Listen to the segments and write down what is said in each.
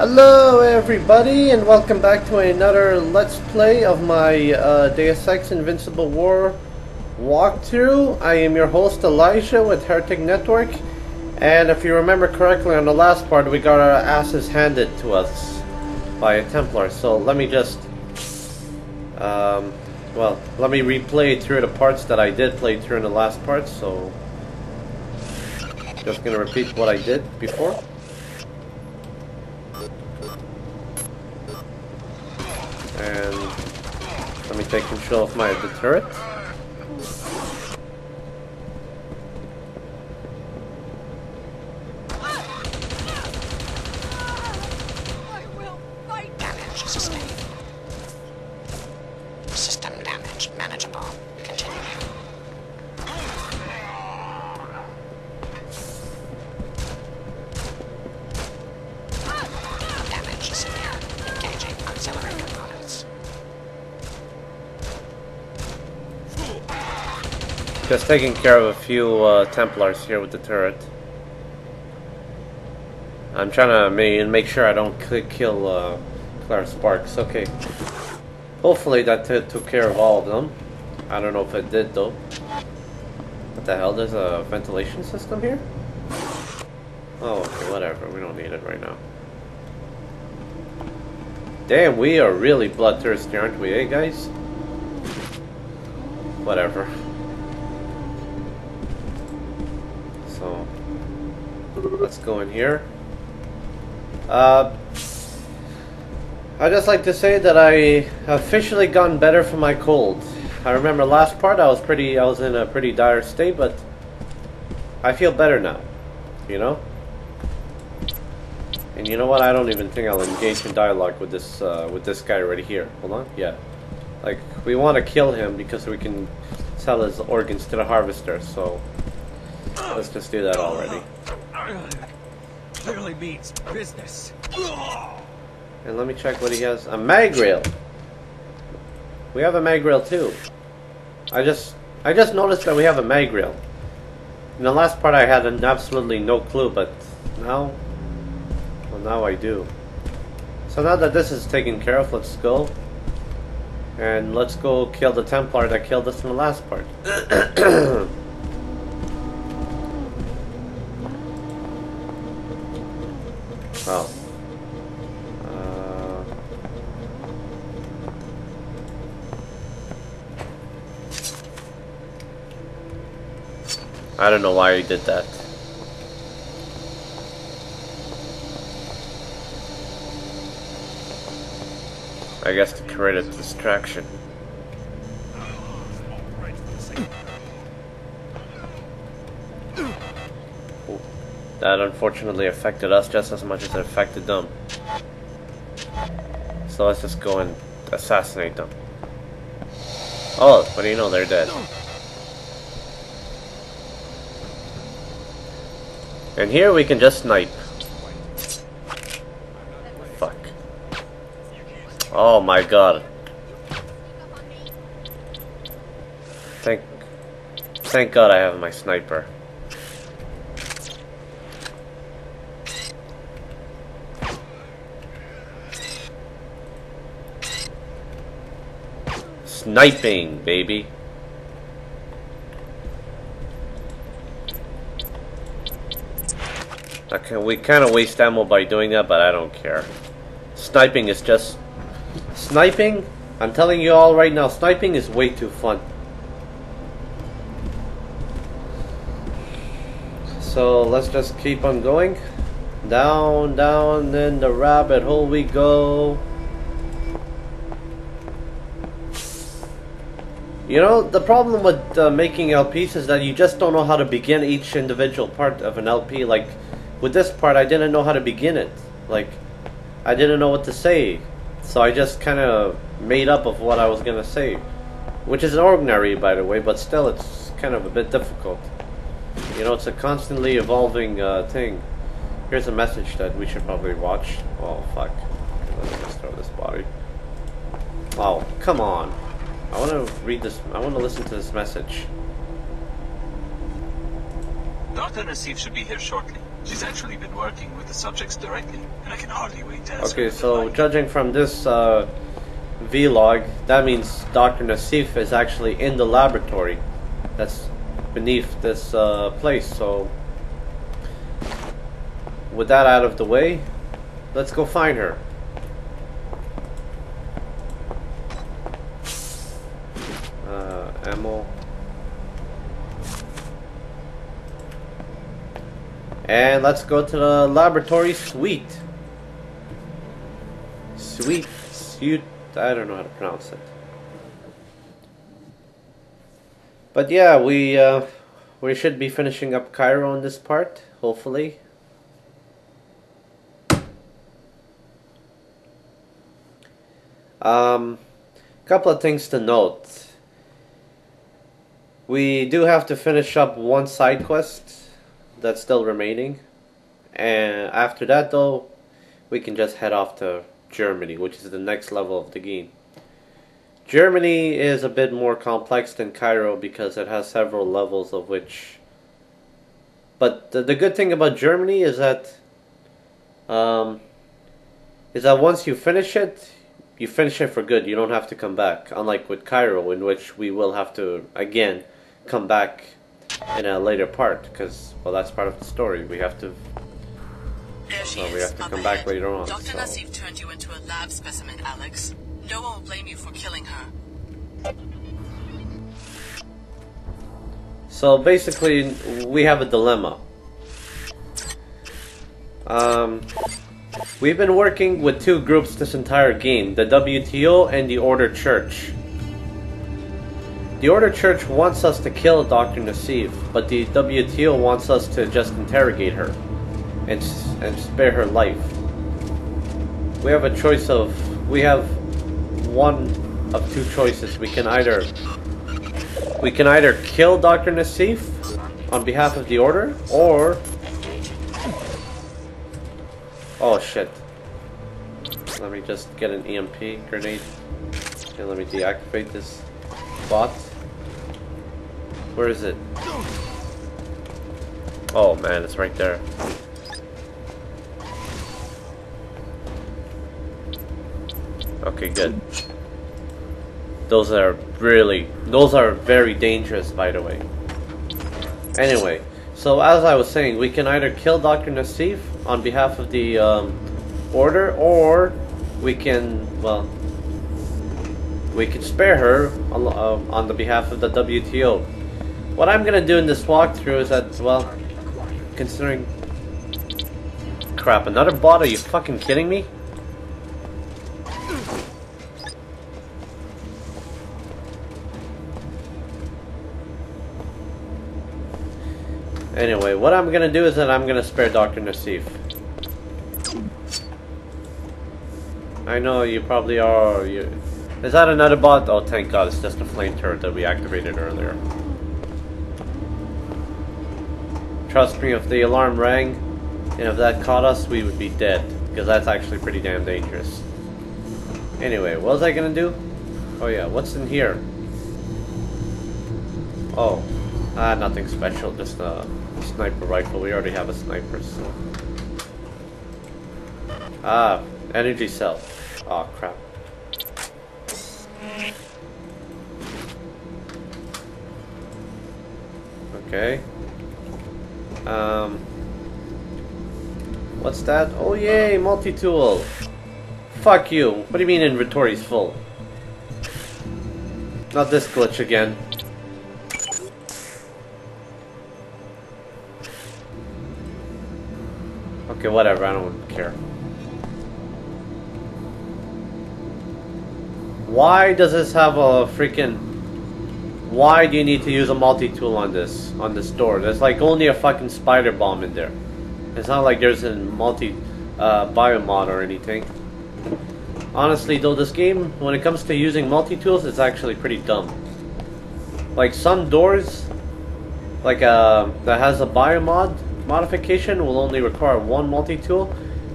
Hello everybody and welcome back to another Let's Play of my Deus Ex Invincible War walkthrough. I am your host Elijah with Heretic Network, and if you remember correctly, on the last part we got our asses handed to us by a Templar. So let me just let me replay through the parts that I did play through in the last part. So just gonna repeat what I did before. And let me take control of the turret. I will fight. Damage sustained. System damage manageable. Continue. Damage severe. Engaging auxiliary components. Just taking care of a few Templars here with the turret. I'm trying to make sure I don't kill Claire Sparks. Okay. Hopefully that took care of all of them. I don't know if it did though. What the hell? There's a ventilation system here? Oh, okay, whatever. We don't need it right now. Damn, we are really bloodthirsty, aren't we, eh, guys? Whatever. So, let's go in here. I'd just like to say that I officially gotten better from my cold. I remember last part I was in a pretty dire state, but I feel better now, you know? And you know what? I don't even think I'll engage in dialogue with this guy right here. Hold on, yeah. Like, we want to kill him because we can sell his organs to the harvester, so let's just do that already. Clearly means business. And let me check what he has. A mag rail. We have a mag rail too. I just noticed that we have a mag rail. In the last part I had absolutely no clue, but now, well, now I do. So now that this is taken care of, let's go. And let's go kill the Templar that killed us in the last part. Oh. I don't know why he did that. I guess to create a distraction. That unfortunately affected us just as much as it affected them. So let's just go and assassinate them. Oh, what do you know? They're dead. And here we can just snipe. Fuck. Oh my god. Thank God I have my sniper. Sniping, baby. Okay, we kind of waste ammo by doing that, but I don't care. Sniping is just... Sniping, I'm telling you all right now, sniping is way too fun. So let's just keep on going. Down, down in the rabbit hole we go. You know, the problem with making LPs is that you just don't know how to begin each individual part of an LP. Like, with this part, I didn't know how to begin it. Like, I didn't know what to say. So I just kind of made up of what I was going to say. Which is ordinary, by the way, but still it's kind of a bit difficult. You know, it's a constantly evolving thing. Here's a message that we should probably watch. Oh, fuck. Okay, let me just throw this body. Wow, come on. I want to read this. I want to listen to this message. Dr. Nassif should be here shortly. She's actually been working with the subjects directly, and I can hardly wait to ask her Okay, what so they're like. judging from this vlog, that means Dr. Nassif is actually in the laboratory that's beneath this place. So with that out of the way, let's go find her. Ammo. And let's go to the laboratory suite. Suite. I don't know how to pronounce it. But yeah, we should be finishing up Cairo in this part, hopefully. Couple of things to note. We do have to finish up one side quest that's still remaining, and after that though, we can just head off to Germany, which is the next level of the game. Germany is a bit more complex than Cairo because it has several levels of which. But the good thing about Germany is that once you finish it for good. You don't have to come back. Unlike with Cairo, in which we will have to again come back in a later part, because well, that's part of the story. We have to. There she is, We have to up come ahead. back later on. Dr. So. Nassif turned you into a lab specimen, Alex. No one will blame you for killing her. So basically, we have a dilemma. We've been working with two groups this entire game, the WTO and the Order Church. The Order Church wants us to kill Dr. Nassif, but the WTO wants us to just interrogate her and spare her life. We have a choice of, we have one of two choices. We can either kill Dr. Nassif on behalf of the Order, or oh shit. Let me just get an EMP grenade. And let me deactivate this bot. Where is it? Oh man, it's right there. Okay, good. Those are very dangerous, by the way. Anyway, so as I was saying, we can either kill Dr. Nassif on behalf of the Order, or we can, well, we could spare her on the behalf of the WTO. What I'm gonna do in this walkthrough is that, well, considering... Crap, another bot? Are you fucking kidding me? Anyway, what I'm gonna do is that I'm gonna spare Dr. Nassif. I know you probably are. Is that another bot? Oh, thank God, it's just a flame turret that we activated earlier. Trust me, if the alarm rang, and if that caught us, we would be dead. Because that's actually pretty damn dangerous. Anyway, what was I gonna do? Oh yeah, what's in here? Oh. Nothing special, just a sniper rifle. We already have a sniper, so... energy cell. Oh, crap. Okay. What's that? Oh, yay, multi-tool. Fuck you. What do you mean inventory's full? Not this glitch again. Okay, whatever, I don't care. Why does this have a freaking... Why do you need to use a multi-tool on this door? There's like only a fucking spider bomb in there. It's not like there's a biomod or anything. Honestly though, this game, when it comes to using multi-tools, it's actually pretty dumb. Like some doors, like that has a biomod modification will only require one multi-tool,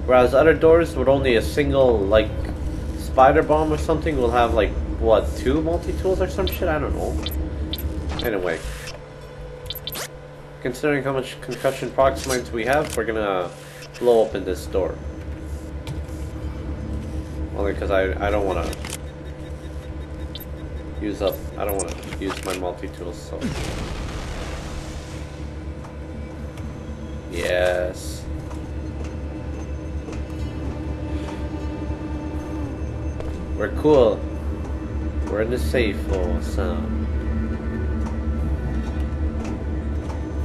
whereas other doors with only a single, like, spider bomb or something will have, like, what, 2 multi-tools or some shit? I don't know. Anyway. considering how much concussion prox mines we have, we're gonna blow open this door. Only because I don't want to use up. I don't want to use my multi-tools. So yes. We're cool. We're in the safe. Oh, son.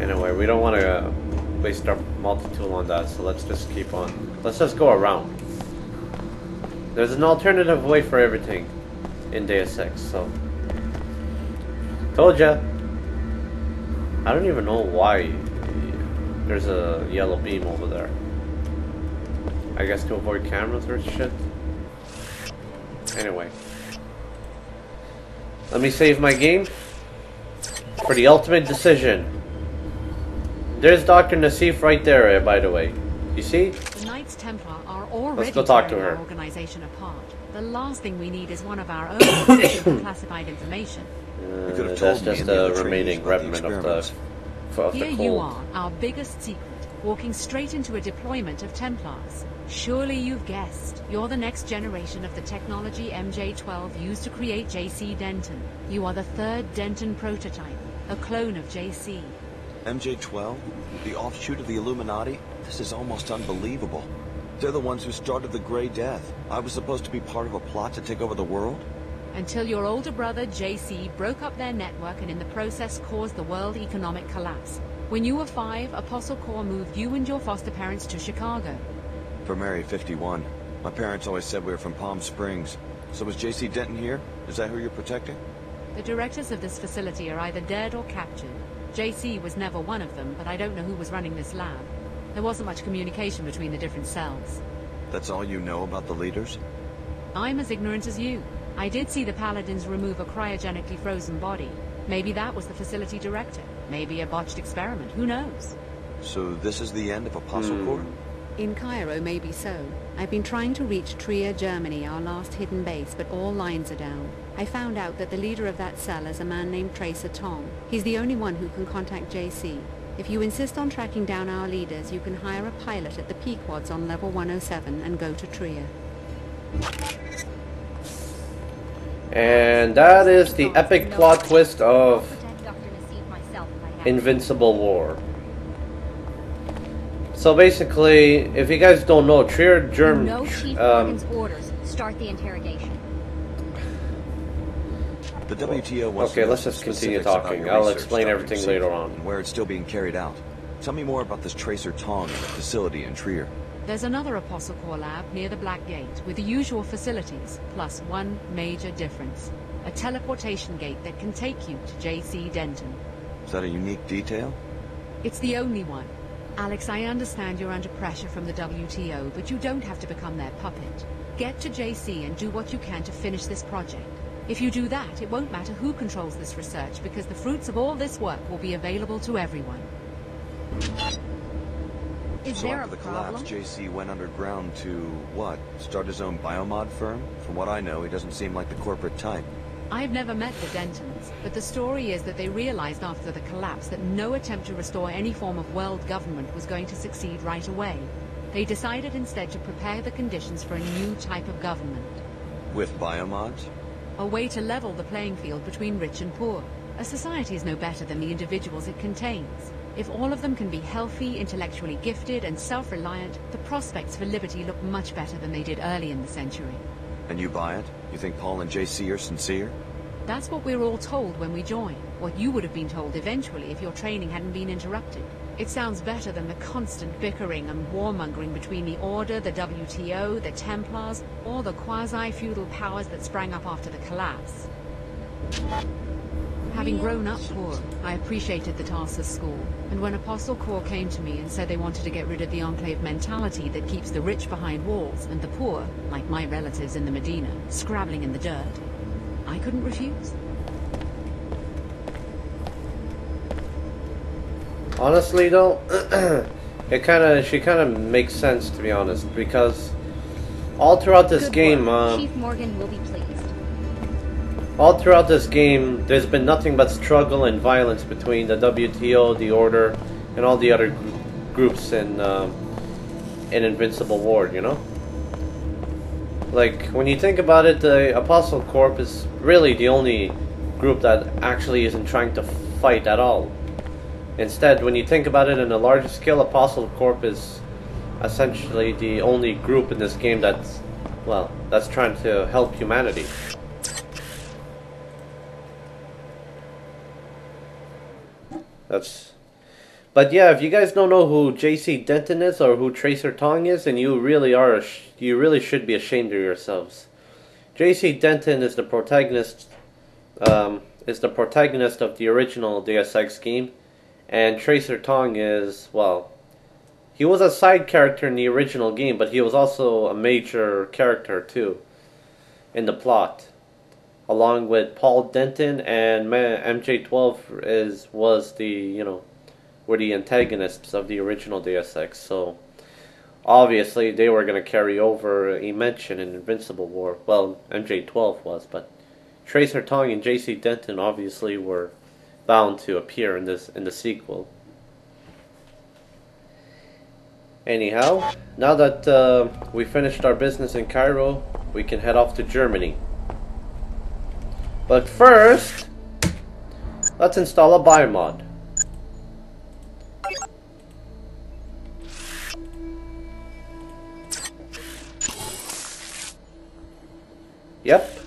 Anyway, we don't want to waste our multi-tool on that, so let's just keep on. Let's just go around. There's an alternative way for everything in Deus Ex, so. Told ya. I don't even know why there's a yellow beam over there. I guess to avoid cameras or shit. Anyway. Let me save my game for the ultimate decision. There's Dr. Nassif right there, by the way. You see? The Knights Templar are already Let's go talk to tearing her. our organization apart. The last thing we need is one of our own with classified information. That's just the remaining remnant of the Here cold. you are, our biggest secret, walking straight into a deployment of Templars. Surely you've guessed. You're the next generation of the technology MJ-12 used to create JC Denton. You are the third Denton prototype, a clone of JC. MJ-12? The offshoot of the Illuminati? This is almost unbelievable. They're the ones who started the Grey Death. I was supposed to be part of a plot to take over the world? Until your older brother, JC, broke up their network and in the process caused the world economic collapse. When you were 5, Apostle Corps moved you and your foster parents to Chicago. From Area 51. My parents always said we were from Palm Springs. So was JC Denton here? Is that who you're protecting? The directors of this facility are either dead or captured. JC was never one of them, but I don't know who was running this lab. There wasn't much communication between the different cells. That's all you know about the leaders? I'm as ignorant as you. I did see the Paladins remove a cryogenically frozen body. Maybe that was the facility director. Maybe a botched experiment. Who knows? So this is the end of Apostle Corps? In Cairo, maybe so. I've been trying to reach Trier, Germany, our last hidden base, but all lines are down. I found out that the leader of that cell is a man named Tracer Tong. He's the only one who can contact JC. If you insist on tracking down our leaders, you can hire a pilot at the Pequods on level 107 and go to Trier. And that is the epic plot twist of Invincible War. So basically, if you guys don't know, Trier, Germany. No Chief Morgan's orders. Start the interrogation. The WTO wants Okay, to know let's just some continue specifics about talking. your I'll research, explain Dr. everything Nassif, later on. And where it's still being carried out. Tell me more about this Tracer Tong and the facility in Trier. There's another Apostle Corps lab near the Black Gate with the usual facilities, plus one major difference. A teleportation gate that can take you to JC Denton. Is that a unique detail? It's the only one. Alex, I understand you're under pressure from the WTO, but you don't have to become their puppet. Get to JC and do what you can to finish this project. If you do that, it won't matter who controls this research, because the fruits of all this work will be available to everyone. Is So there after a the problem? collapse, JC went underground to, what, start his own biomod firm? From what I know, he doesn't seem like the corporate type. I've never met the Dentons, but the story is that they realized after the collapse that no attempt to restore any form of world government was going to succeed right away. They decided instead to prepare the conditions for a new type of government. With biomods? A way to level the playing field between rich and poor. A society is no better than the individuals it contains. If all of them can be healthy, intellectually gifted, and self-reliant, the prospects for liberty look much better than they did early in the century. And you buy it? You think Paul and JC are sincere? That's what we're all told when we join. What you would have been told eventually if your training hadn't been interrupted. It sounds better than the constant bickering and warmongering between the Order, the WTO, the Templars, or the quasi-feudal powers that sprang up after the collapse. Having grown up poor, I appreciated the Tarsus school, and when Apostle Corps came to me and said they wanted to get rid of the Enclave mentality that keeps the rich behind walls and the poor, like my relatives in the Medina, scrabbling in the dirt, I couldn't refuse. Honestly, though, she kind of makes sense, to be honest, because all throughout this Good game, work. Chief Morgan will be pleased. All throughout this game, there's been nothing but struggle and violence between the WTO, the Order, and all the other groups in Invincible Ward, you know? Like, when you think about it, the Apostle Corp is really the only group that actually isn't trying to fight at all. Instead, when you think about it in a larger scale, Apostle Corp is essentially the only group in this game that's, well, that's trying to help humanity. But yeah, if you guys don't know who J.C. Denton is or who Tracer Tong is, then you really should be ashamed of yourselves. J.C. Denton is the protagonist of the original Deus Ex game, and Tracer Tong is, well, he was a side character in the original game, but he was also a major character too in the plot. Along with Paul Denton and MJ12 was the, you know, were the antagonists of the original Deus Ex, so obviously they were going to carry over a mention in Invincible War. Well, MJ12 was, but Tracer Tong and JC Denton obviously were bound to appear in the sequel. Anyhow, now that we finished our business in Cairo, we can head off to Germany. But first, let's install a biomod. Yep.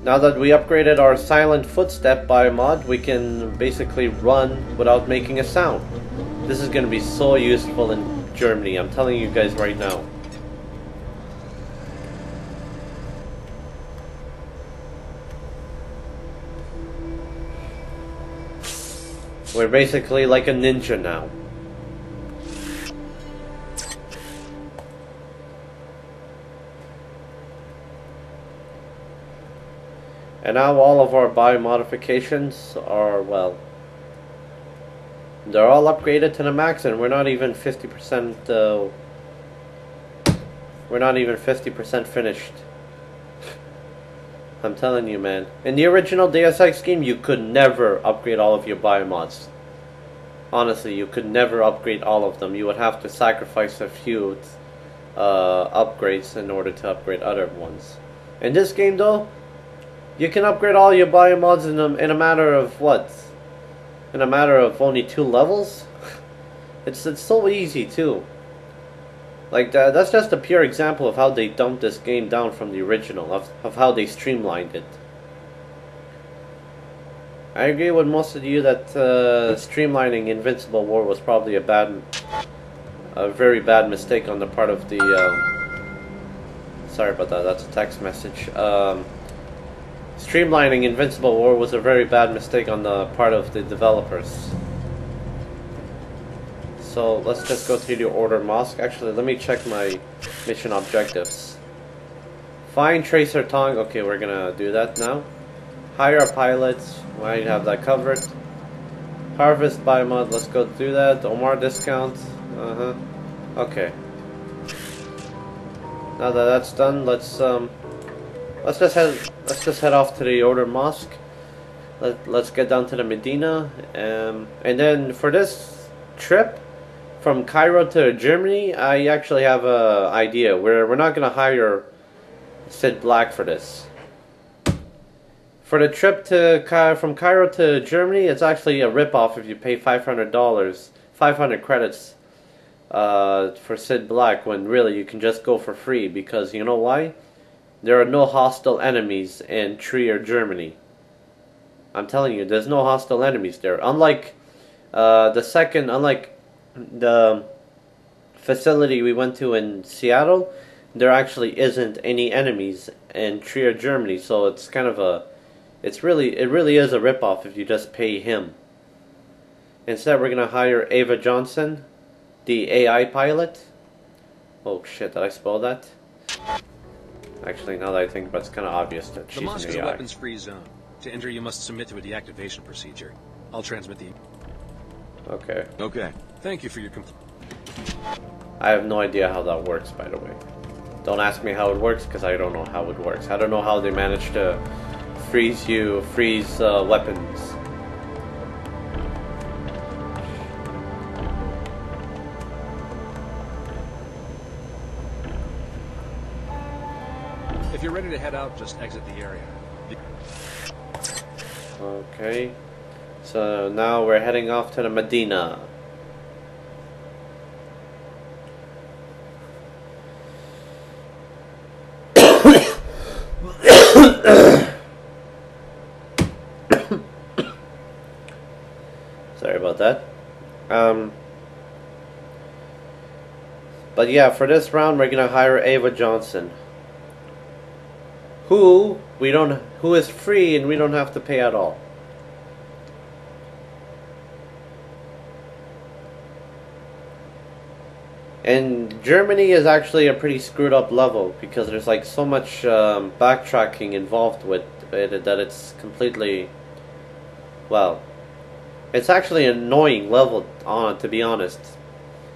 Now that we upgraded our silent footstep biomod, we can basically run without making a sound. This is going to be so useful in Germany, I'm telling you guys right now. We're basically like a ninja now. And now all of our biomodifications are, well, they're all upgraded to the max, and we're not even 50%, we're not even 50% finished. I'm telling you, man. In the original Deus Ex game, you could never upgrade all of your biomods. Honestly, you could never upgrade all of them. You would have to sacrifice a few upgrades in order to upgrade other ones. In this game, though, you can upgrade all your biomods in a matter of what? In a matter of only 2 levels? It's so easy too. Like that's just a pure example of how they dumped this game down from the original, of how they streamlined it. I agree with most of you that streamlining Invincible War was probably a very bad mistake on the part of the. Sorry about that. That's a text message. Streamlining Invincible War was a very bad mistake on the part of the developers. So let's just go to the Order Mosque. Actually, let me check my mission objectives. Find Tracer Tong. Okay, we're gonna do that now. Hire a pilot. I have that covered. Harvest biomod. Let's go do that. Omar discount. Okay. Now that that's done, let's just head off to the Order Mosque. Let's get down to the Medina, and then for this trip from Cairo to Germany, I actually have a idea. We're not gonna hire Sid Black for this. For the trip from Cairo to Germany, it's actually a ripoff if you pay $500, 500 credits for Sid Black, when really you can just go for free, because you know why? There are no hostile enemies in Trier, Germany. I'm telling you, there's no hostile enemies there. Unlike the facility we went to in Seattle, there actually isn't any enemies in Trier, Germany. So it's kind of it really is a ripoff if you just pay him. Instead, we're gonna hire Ava Johnson, the AI pilot. Oh shit! Did I spell that? Actually, now that I think about it, it's kind of obvious that she's The mosque an is a AI. weapons-free zone. To enter, you must submit to a deactivation procedure. I'll transmit the... Okay. Okay. Thank you for your I have no idea how that works, by the way. Don't ask me how it works, because I don't know how it works. I don't know how they managed to freeze weapons. If you're ready to head out, just exit the area. Okay. So now we're heading off to the Medina. Sorry about that. But yeah, for this round we're gonna hire Ava Johnson, who is free and we don't have to pay at all. And Germany is actually a pretty screwed up level because there's like so much backtracking involved with it that it's completely, well, it's actually an annoying level, to be honest.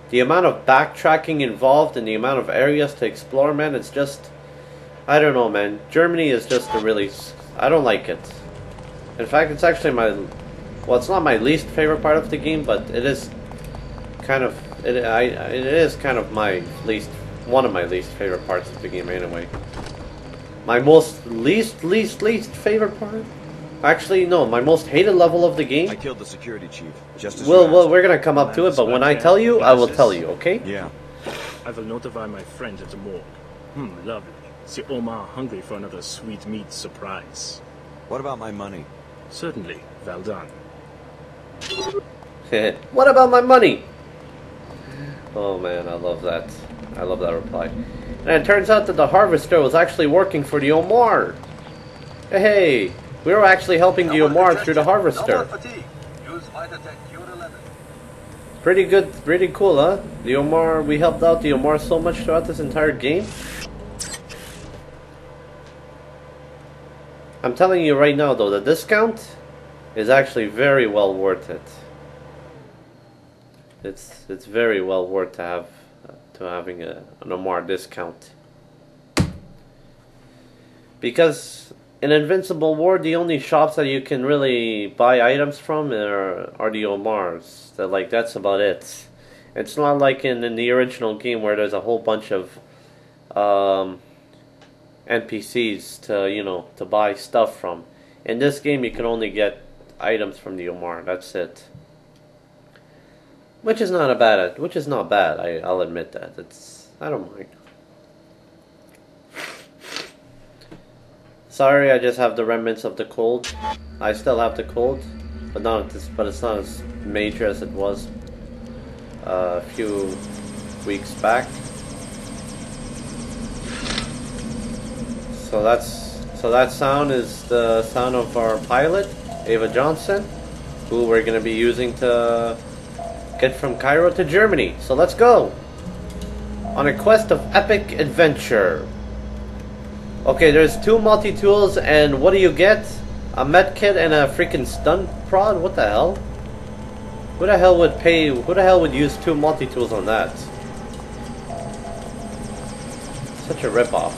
The amount of backtracking involved and the amount of areas to explore, man, it's just, I don't know, man. Germany is just a really, I don't like it. In fact, it's actually well, it's not my least favorite part of the game, but it is kind of, it is kind of one of my least favorite parts of the game anyway. My most least favorite part? Actually, no, my most hated level of the game. I killed the security chief, just as well, we're gonna come up to it, but when I tell you, I will tell you, okay? Yeah. I will notify my friend at the morgue. Lovely. See Omar hungry for another sweet meat surprise. What about my money? Certainly. Well done. What about my money? Oh man, I love that. I love that reply. And it turns out that the harvester was actually working for the Omar. Hey, we were actually helping the Omar through the harvester. Pretty good, pretty cool, huh? The Omar, we helped out the Omar so much throughout this entire game. I'm telling you right now though, the discount is actually very well worth it. It's very well worth having an Omar discount. Because in Invincible Ward, the only shops that you can really buy items from are the Omars. That's about it. It's not like in the original game where there's a whole bunch of NPCs to buy stuff from. In this game, you can only get items from the Omar. That's it. Which is not bad. I'll admit that. I don't mind. Sorry, I just have the remnants of the cold. I still have the cold, but it's not as major as it was a few weeks back. So that sound is the sound of our pilot, Ava Johnson, who we're gonna be using to get from Cairo to Germany. So let's go on a quest of epic adventure. Okay, there's 2 multi-tools, and what do you get? A medkit and a freaking stun prod? What the hell? Who the hell would use 2 multi-tools on that? Such a ripoff.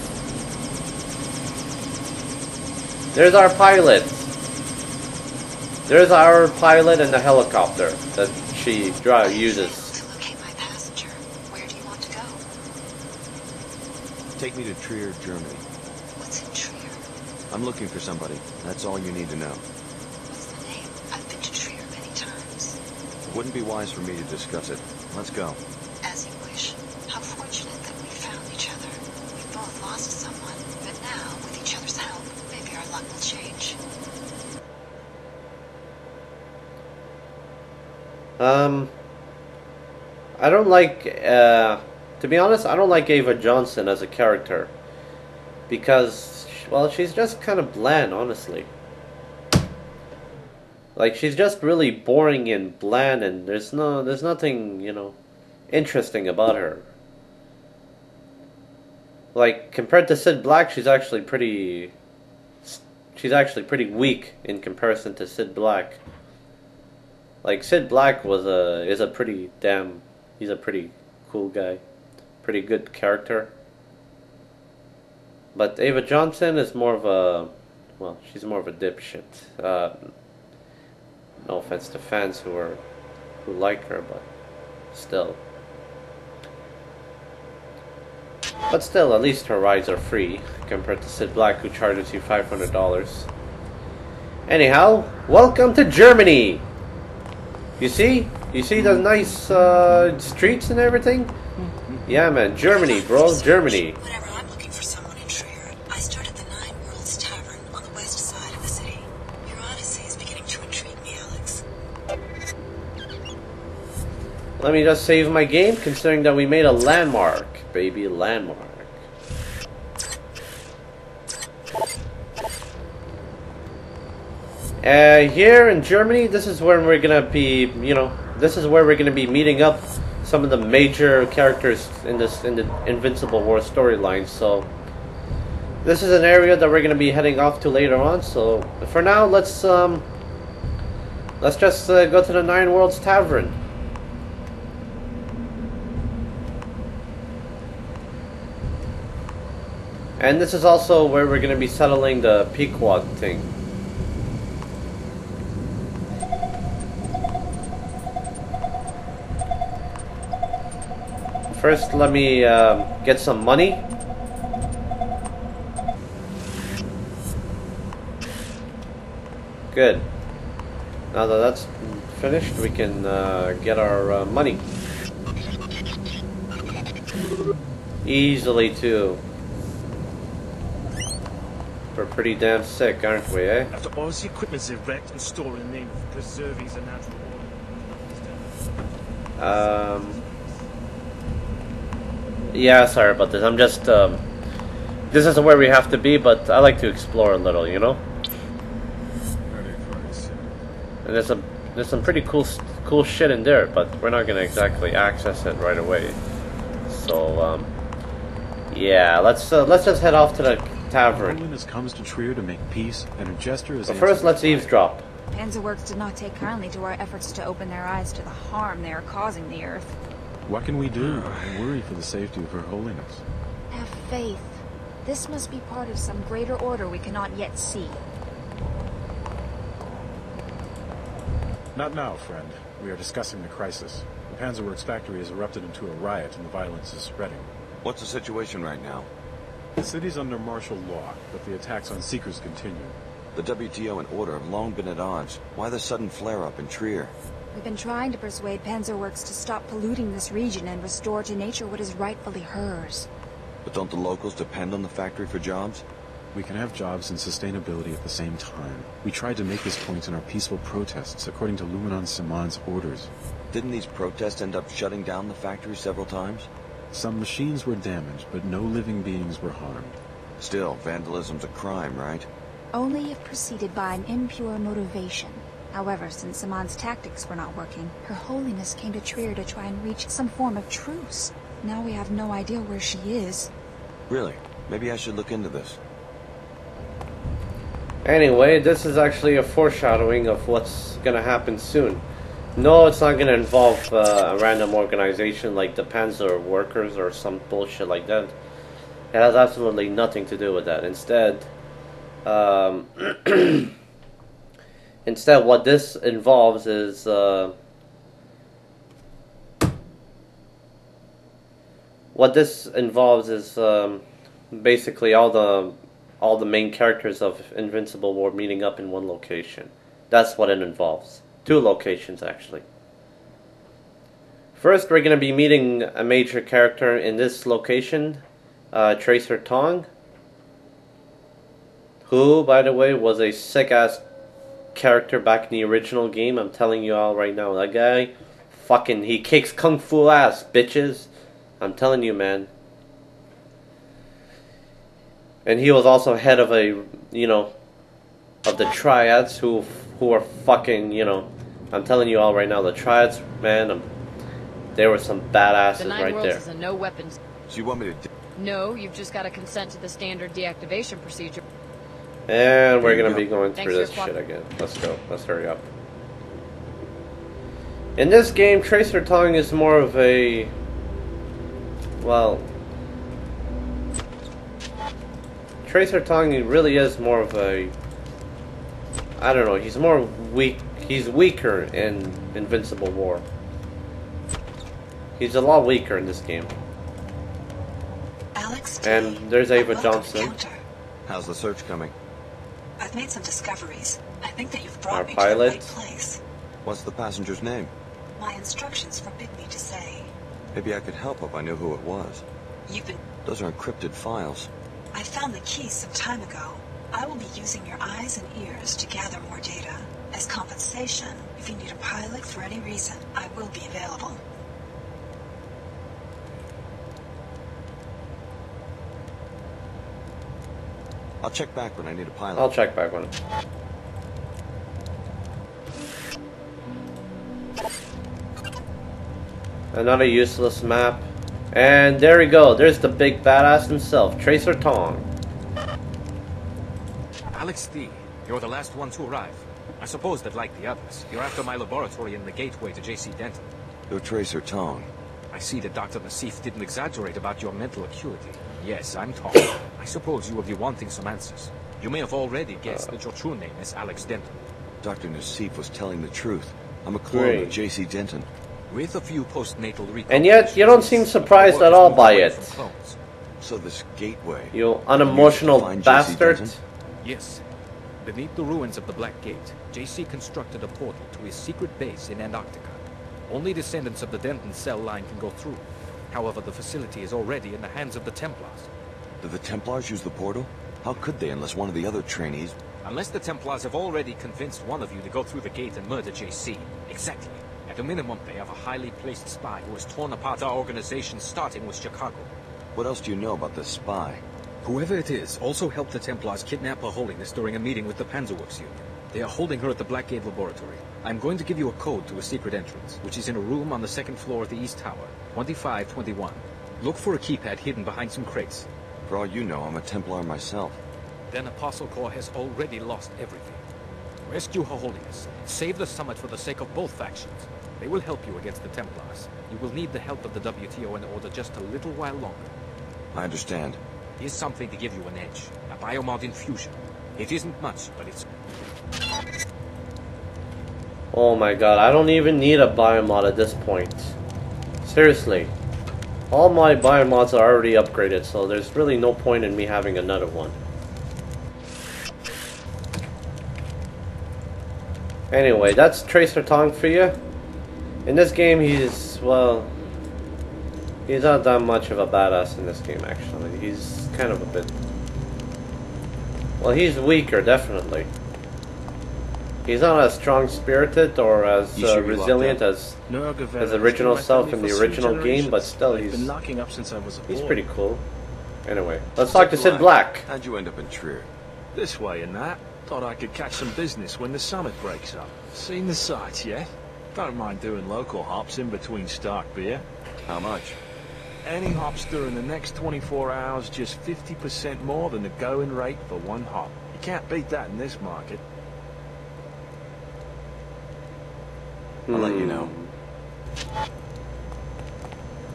There's our pilot. There's our pilot and the helicopter that she uses. To locate my passenger. Where do you want to go? Take me to Trier, Germany. What's in Trier? I'm looking for somebody. That's all you need to know. What's the name? I've been to Trier many times. It wouldn't be wise for me to discuss it. Let's go. As you wish. How fortunate that we found each other. We both lost someone, but now, with each other's help, maybe our luck will change. I don't like, to be honest, I don't like Ava Johnson as a character. Because, well, she's just kind of bland, honestly. Like, she's just really boring and bland, and there's nothing, interesting about her. Like, compared to Sid Black, she's actually pretty weak in comparison to Sid Black. Like, Sid Black he's a pretty cool guy. Pretty good character. But Ava Johnson is more of a, well, she's more of a dipshit. No offense to fans who like her, but still. But still, at least her rides are free compared to Sid Black, who charges you $500. Anyhow, welcome to Germany. You see the nice streets and everything. Yeah, man, Germany, bro, Germany. Whenever I'm looking for someone in Trier, I start at the Nine Worlds Tavern on the west side of the city. Your odyssey is beginning to intrigue me, Alex. Let me just save my game, considering that we made a landmark, baby, landmark. Here in Germany, this is where we're gonna be, this is where we're gonna be meeting up some of the major characters in the Invincible War storyline. So this is an area that we're gonna be heading off to later on. So for now, let's just go to the Nine Worlds Tavern. And this is also where we're gonna be settling the Pequod thing. First, let me get some money. Good. Now that that's finished, we can get our money. Easily, too. We're pretty damn sick, aren't we, eh? After all the equipment's erect and stored in the name of preserving the natural order. Yeah, sorry about this. I'm just, this isn't where we have to be, but I like to explore a little, you know? And there's some pretty cool shit in there, but we're not gonna exactly access it right away. So, yeah, let's just head off to the tavern. Holiness comes to Trier to make peace, and her gesture is. But first, let's eavesdrop. Panzerworks did not take kindly to our efforts to open their eyes to the harm they are causing the Earth. What can we do? I worry for the safety of her holiness. Have faith. This must be part of some greater order we cannot yet see. Not now, friend. We are discussing the crisis. The Panzerworks factory has erupted into a riot and the violence is spreading. What's the situation right now? The city's under martial law, but the attacks on Seekers continue. The WTO and Order have long been at odds. Why the sudden flare-up in Trier? We've been trying to persuade Panzerworks to stop polluting this region and restore to nature what is rightfully hers. But don't the locals depend on the factory for jobs? We can have jobs and sustainability at the same time. We tried to make this point in our peaceful protests according to Luminon Simon's orders. Didn't these protests end up shutting down the factory several times? Some machines were damaged, but no living beings were harmed. Still, vandalism's a crime, right? Only if preceded by an impure motivation. However, since Simon's tactics were not working, Her Holiness came to Trier to try and reach some form of truce. Now we have no idea where she is. Really? Maybe I should look into this. Anyway, this is actually a foreshadowing of what's gonna happen soon. No, it's not gonna involve a random organization like the Panzer Workers or some bullshit like that. It has absolutely nothing to do with that. Instead, what this involves is basically all the main characters of Invincible War meeting up in one location. That's what it involves. 2 locations, actually. First, we're going to be meeting a major character in this location, Tracer Tong, who, by the way, was a sick-ass character back in the original game. I'm telling you all right now, that guy, fucking, he kicks kung fu ass, bitches. I'm telling you, man. And he was also head of of the Triads, who are fucking, I'm telling you all right now, the Triads, man, they were some badasses right there. Is a no weapons. So you want me to... No, you've just got to consent to the standard deactivation procedure. And we're going to be going through Thanks this shit again. Let's go. Let's hurry up. In this game, Tracer Tong is more of a... Well... Tracer Tong really is more of a... I don't know, he's more weak. He's weaker in Invincible War. He's a lot weaker in this game. Alex, and there's Ava Johnson. How's the search coming? I've made some discoveries. I think that you've brought Our me pilot. to the right place. What's the passenger's name? My instructions forbid me to say. Maybe I could help if I knew who it was. You've been... Those are encrypted files. I found the keys some time ago. I will be using your eyes and ears to gather more data. As compensation, if you need a pilot for any reason, I will be available. I'll check back when I need a pilot. I'll check back when. Another useless map. And there we go. There's the big badass himself, Tracer Tong. Alex D, you're the last one to arrive. I suppose that, like the others, you're after my laboratory in the gateway to J.C. Denton. You're Tracer Tong. I see that Dr. Nassif didn't exaggerate about your mental acuity. Yes, I'm Tong. I suppose you will be wanting some answers. You may have already guessed that your true name is Alex Denton. Dr. Nassif was telling the truth. I'm a clone of J.C. Denton. With a few postnatal and yet, you don't seem surprised at all by it. So this gateway... You unemotional bastard. Yes. Beneath the ruins of the Black Gate, JC constructed a portal to his secret base in Antarctica. Only descendants of the Denton cell line can go through. However, the facility is already in the hands of the Templars. Did the Templars use the portal? How could they unless one of the other trainees... Unless the Templars have already convinced one of you to go through the gate and murder JC. Exactly. At a minimum, they have a highly placed spy who has torn apart our organization, starting with Chicago. What else do you know about this spy? Whoever it is also helped the Templars kidnap Her Holiness during a meeting with the Panzerworks Union. They are holding her at the Blackgate Laboratory. I'm going to give you a code to a secret entrance, which is in a room on the second floor of the East Tower, 2521. Look for a keypad hidden behind some crates. For all you know, I'm a Templar myself. Then Apostle Corps has already lost everything. Rescue Her Holiness. Save the summit for the sake of both factions. They will help you against the Templars. You will need the help of the WTO in order just a little while longer. I understand. Here's something to give you an edge. A biomod infusion. It isn't much, but it's... Oh my god, I don't even need a biomod at this point. Seriously. All my biomods are already upgraded, so there's really no point in me having another one. Anyway, that's Tracer Tong for you. In this game, he's, well... He's not that much of a badass in this game, actually. He's kind of a bit... Well, he's weaker, definitely. He's not as strong-spirited or as resilient as his original self in the original game, but still, he's pretty cool. Anyway, let's talk to Sid Black. How'd you end up in Trier? This way and that. Thought I could catch some business when the summit breaks up. Seen the sights yet? Don't mind doing local hops in between stock beer. How much? Any hops during the next 24 hours, just 50% more than the going rate for one hop. You can't beat that in this market. I'll let you know.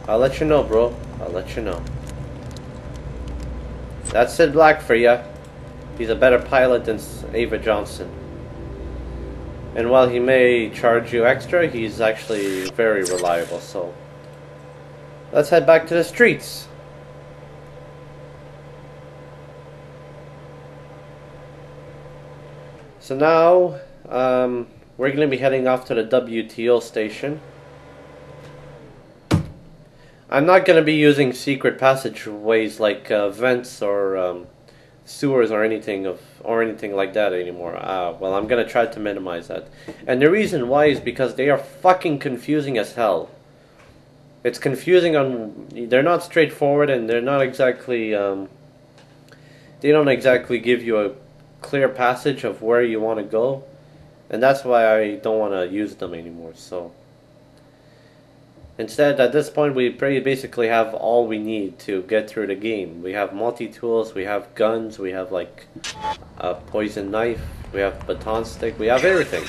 I'll let you know, bro. I'll let you know. That's Sid Black for ya. He's a better pilot than Ava Johnson. And while he may charge you extra, he's actually very reliable, so... Let's head back to the streets. So now, we're going to be heading off to the WTO station. I'm not going to be using secret passageways like vents or sewers or anything like that anymore. Well, I'm going to try to minimize that. And the reason why is because they are fucking confusing as hell. It's confusing they're not straightforward, and they're not exactly, they don't exactly give you a clear passage of where you want to go. And that's why I don't want to use them anymore, so. Instead, at this point, we basically have all we need to get through the game. We have multi-tools, we have guns, we have like a poison knife, we have baton stick, we have everything.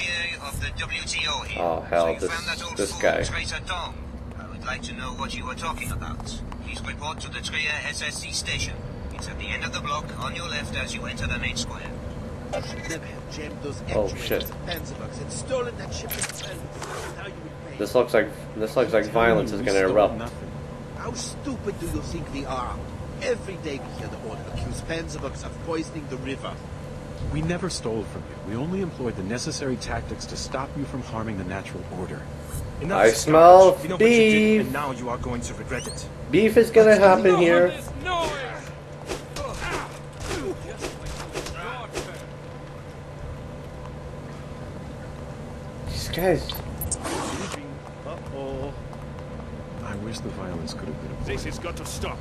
Oh hell, this guy. I would like to know what you are talking about. Please report to the Trier SSC station. It's at the end of the block, on your left as you enter the main square. Oh shit. This looks like violence is gonna erupt. How stupid do you think we are? Every day we hear the order accuse Panzerbugs of poisoning the river. We never stole from you. We only employed the necessary tactics to stop you from harming the natural order. I smell You know what you did, beef. and now you are going to regret it. Beef is gonna happen here. These guys. Uh-oh. I wish the violence could have been avoided. This has got to stop.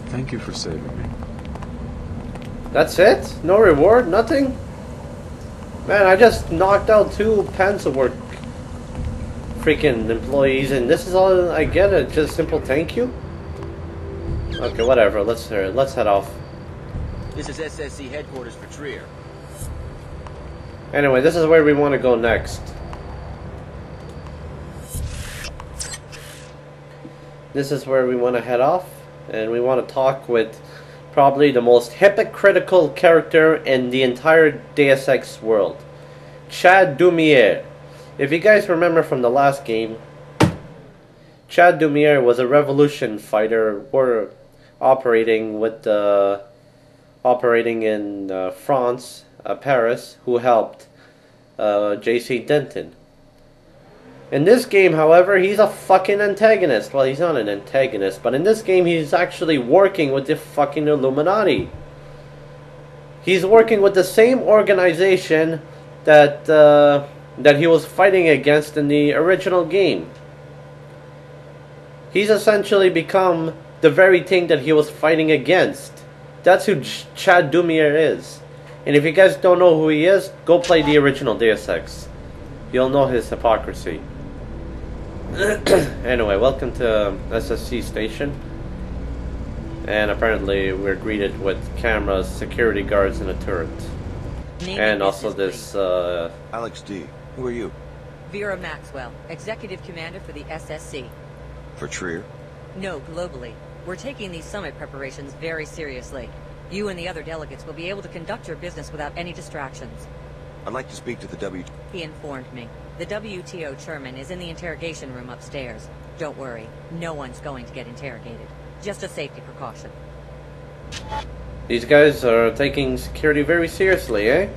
Thank you for saving me. That's it? No reward? Nothing? Man, I just knocked out 2 Panzerwerk freaking employees, and this is all I get? A just simple thank you? Okay, whatever. Let's head off. This is SSC headquarters for Trier. Anyway, this is where we want to go next. This is where we want to head off, and we want to talk with probably the most hypocritical character in the entire Deus Ex world, Chad Dumier. If you guys remember from the last game, Chad Dumier was a revolution fighter operating in France, Paris, who helped J.C. Denton. In this game, however, he's a fucking antagonist. Well, he's not an antagonist, but in this game, he's actually working with the fucking Illuminati. He's working with the same organization that that he was fighting against in the original game. He's essentially become the very thing that he was fighting against. That's who Chad Dumier is. And if you guys don't know who he is, go play the original Deus Ex. You'll know his hypocrisy. Anyway, welcome to SSC station. And apparently we're greeted with cameras, security guards, and a turret. And also this, Alex D. Who are you? Vera Maxwell, Executive Commander for the SSC. For Trier? No, globally. We're taking these summit preparations very seriously. You and the other delegates will be able to conduct your business without any distractions. I'd like to speak to the W... He informed me. The WTO chairman is in the interrogation room upstairs. Don't worry, no one's going to get interrogated. Just a safety precaution. These guys are taking security very seriously, eh?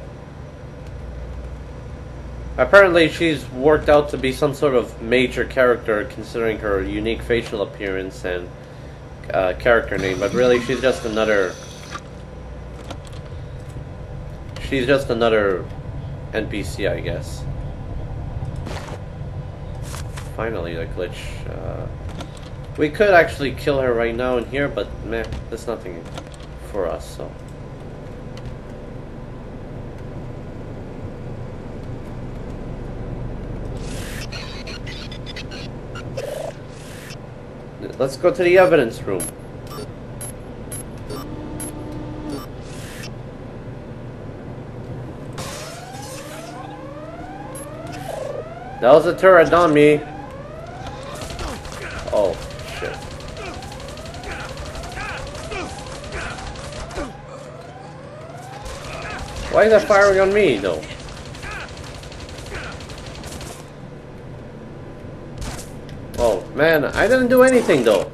Apparently she's worked out to be some sort of major character considering her unique facial appearance and character name, but really she's just another... She's just another NPC, I guess. Finally, the glitch. We could actually kill her right now in here, but meh, there's nothing for us, so... Let's go to the evidence room. That was a turret on me. Oh, shit. Why is that firing on me, though? Oh, man, I didn't do anything, though.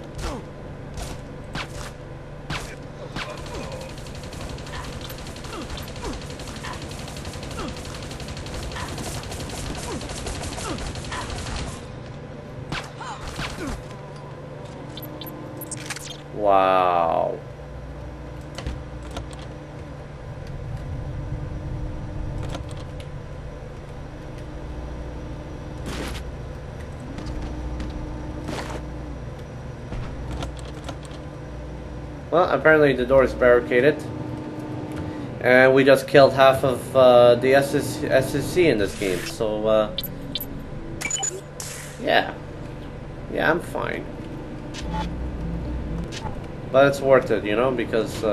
Wow. Well, apparently the door is barricaded. And we just killed half of the SSC in this game, so yeah. Yeah, I'm fine. But it's worth it, you know, because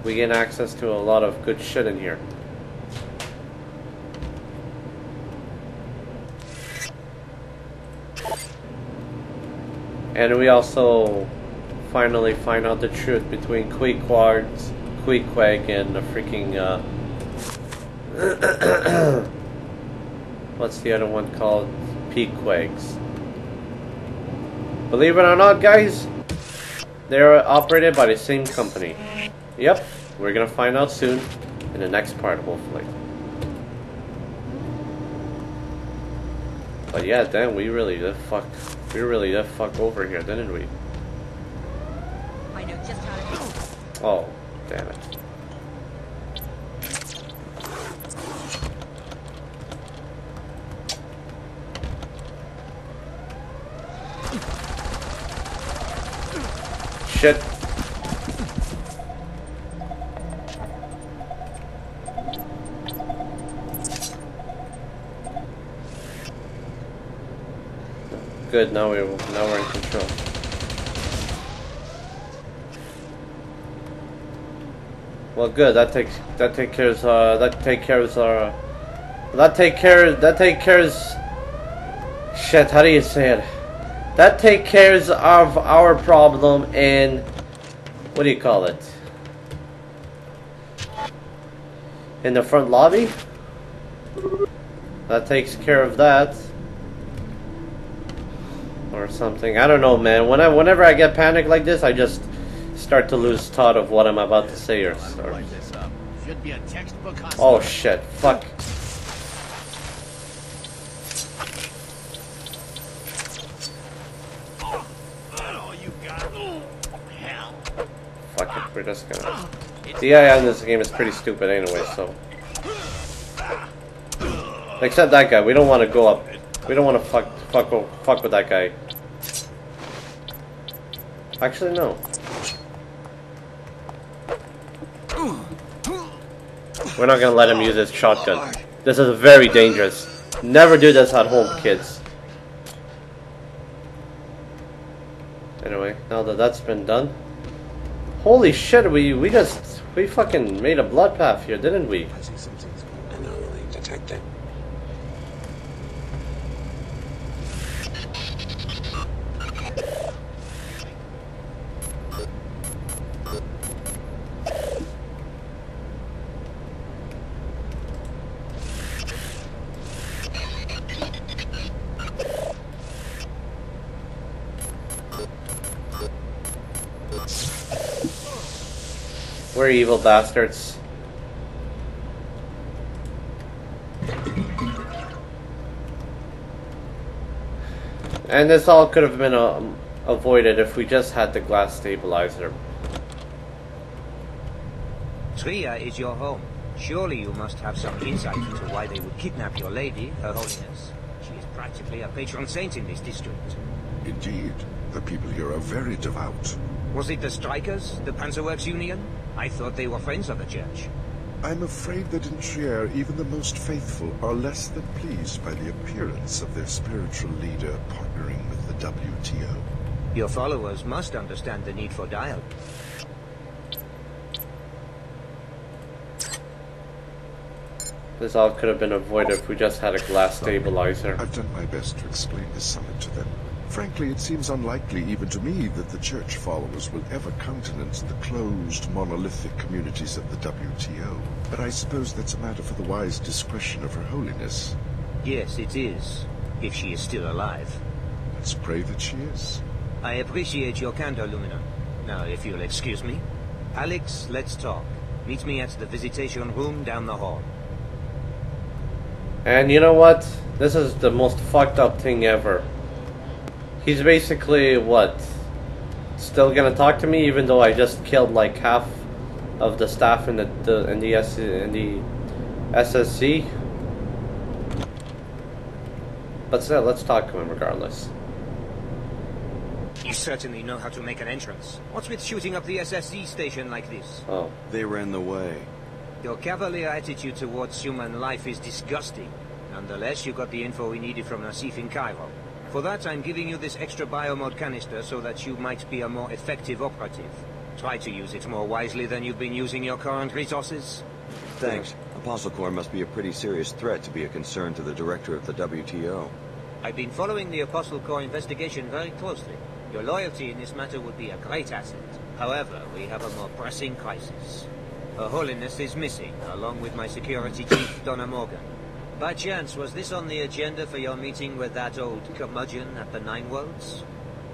we gain access to a lot of good shit in here. And we also finally find out the truth between Queequeg and the freaking what's the other one called? Pequegs. Believe it or not, guys, they're operated by the same company. Yep, we're gonna find out soon in the next part, hopefully. But yeah, damn, we really did fuck over here, didn't we? I know just how to. Oh, damn it. Shit. Good, now we're in control. Well, good. That takes shit, how do you say it? That takes care of our problem in, what do you call it? In the front lobby? That takes care of that. Or something. I don't know, man. Whenever I get panicked like this, I just start to lose thought of what I'm about to say or oh shit. Fuck. Fuck it, we're just gonna... The AI in this game is pretty stupid anyway, so... Except that guy, we don't want to go up. We don't want to fuck with that guy. Actually, no. We're not gonna let him use his shotgun. This is very dangerous. Never do this at home, kids. Anyway, now that that's been done... Holy shit, we fucking made a blood path here, didn't we? I see something's anomaly detected. We're evil bastards. And this all could have been avoided if we just had the glass stabilizer. Tria is your home. Surely you must have some insight into why they would kidnap your lady, Her Holiness. She is practically a patron saint in this district. Indeed. The people here are very devout. Was it the strikers, the Panzerworks Union? I thought they were friends of the church. I'm afraid that in Trier, even the most faithful are less than pleased by the appearance of their spiritual leader partnering with the WTO. Your followers must understand the need for dialogue. This all could have been avoided if we just had a glass stabilizer. I've done my best to explain the summit to them. Frankly, it seems unlikely even to me that the church followers will ever countenance the closed, monolithic communities of the WTO. But I suppose that's a matter for the wise discretion of Her Holiness. Yes, it is. If she is still alive. Let's pray that she is. I appreciate your candor, Lumina. Now, if you'll excuse me. Alex, let's talk. Meet me at the visitation room down the hall. And you know what? This is the most fucked up thing ever. He's basically, what? Still gonna talk to me even though I just killed like half of the staff in the SSC? But still, let's talk to him regardless. You certainly know how to make an entrance. What's with shooting up the SSC station like this? Oh. They were in the way. Your cavalier attitude towards human life is disgusting. Nonetheless, you got the info we needed from Nasif in Cairo. For that, I'm giving you this extra biomod canister so that you might be a more effective operative. Try to use it more wisely than you've been using your current resources. Thanks. Apostle Corps must be a pretty serious threat to be a concern to the director of the WTO. I've been following the Apostle Corps investigation very closely. Your loyalty in this matter would be a great asset. However, we have a more pressing crisis. Her Holiness is missing, along with my security chief, Donna Morgan. By chance, was this on the agenda for your meeting with that old curmudgeon at the Nine Worlds?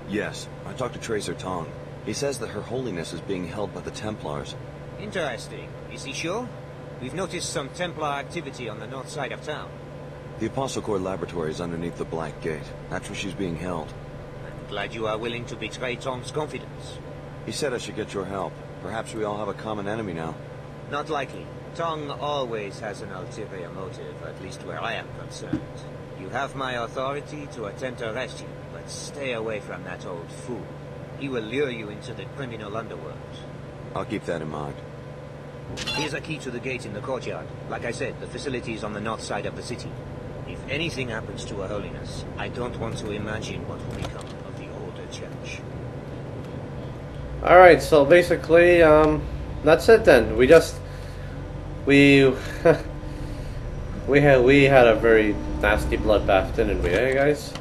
Yes, I talked to Tracer Tong. He says that Her Holiness is being held by the Templars. Interesting. Is he sure? We've noticed some Templar activity on the north side of town. The Apostle Corps laboratory is underneath the Black Gate. That's where she's being held. I'm glad you are willing to betray Tong's confidence. He said I should get your help. Perhaps we all have a common enemy now. Not likely. Tong always has an ulterior motive, at least where I am concerned. You have my authority to attempt to arrest you, but stay away from that old fool. He will lure you into the criminal underworld. I'll keep that in mind. Here's a key to the gate in the courtyard. Like I said, the facility is on the north side of the city. If anything happens to Her Holiness, I don't want to imagine what will become of the older church. Alright, so basically, that's it then. We had a very nasty bloodbath, didn't we, eh guys?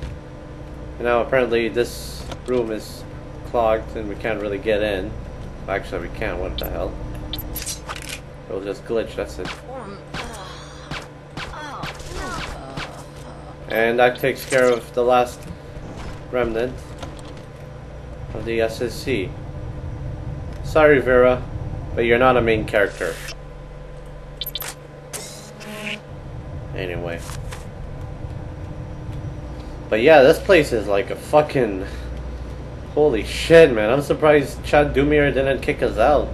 And now apparently this room is clogged and we can't really get in. Actually we can't, what the hell? It'll just glitch, that's it. And that takes care of the last remnant of the SSC. Sorry Vera, but you're not a main character. Anyway. But yeah, this place is like a fucking... Holy shit, man. I'm surprised Chad Dumir didn't kick us out.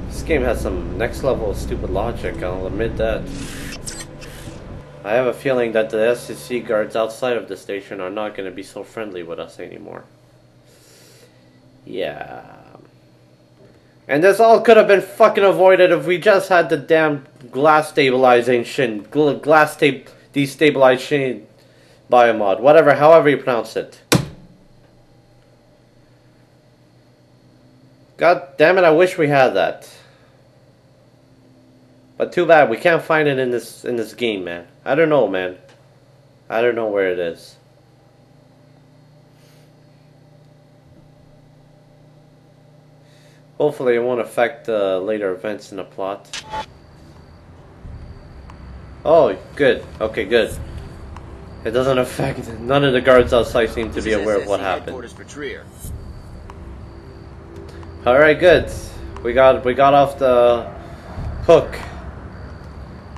This game has some next level stupid logic, I'll admit that. I have a feeling that the SSC guards outside of the station are not going to be so friendly with us anymore. Yeah. And this all could have been fucking avoided if we just had the damn glass stabilization, glass destabilization biomod, whatever, however you pronounce it. God damn it, I wish we had that. But too bad, we can't find it in this game, man. I don't know, man. I don't know where it is. Hopefully it won't affect later events in the plot. Oh, good. Okay, good. It doesn't affect... None of the guards outside seem to be aware of what happened. Alright, good. We got off the hook.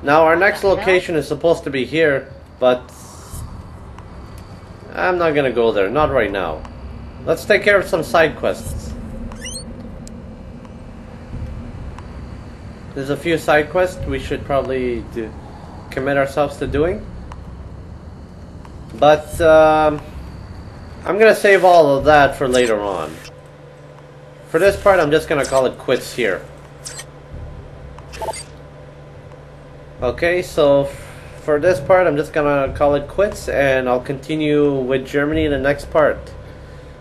Now our next location is supposed to be here, but I'm not gonna go there, not right now. Let's take care of some side quests. There's a few side quests we should probably commit ourselves to doing. But I'm gonna save all of that for later on. For this part, I'm just gonna call it quits here. Okay, so for this part, I'm just gonna call it quits, and I'll continue with Germany in the next part.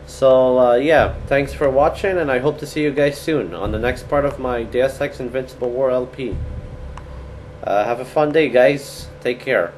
So, yeah, thanks for watching, and I hope to see you guys soon on the next part of my Deus Ex Invincible War LP. Have a fun day, guys. Take care.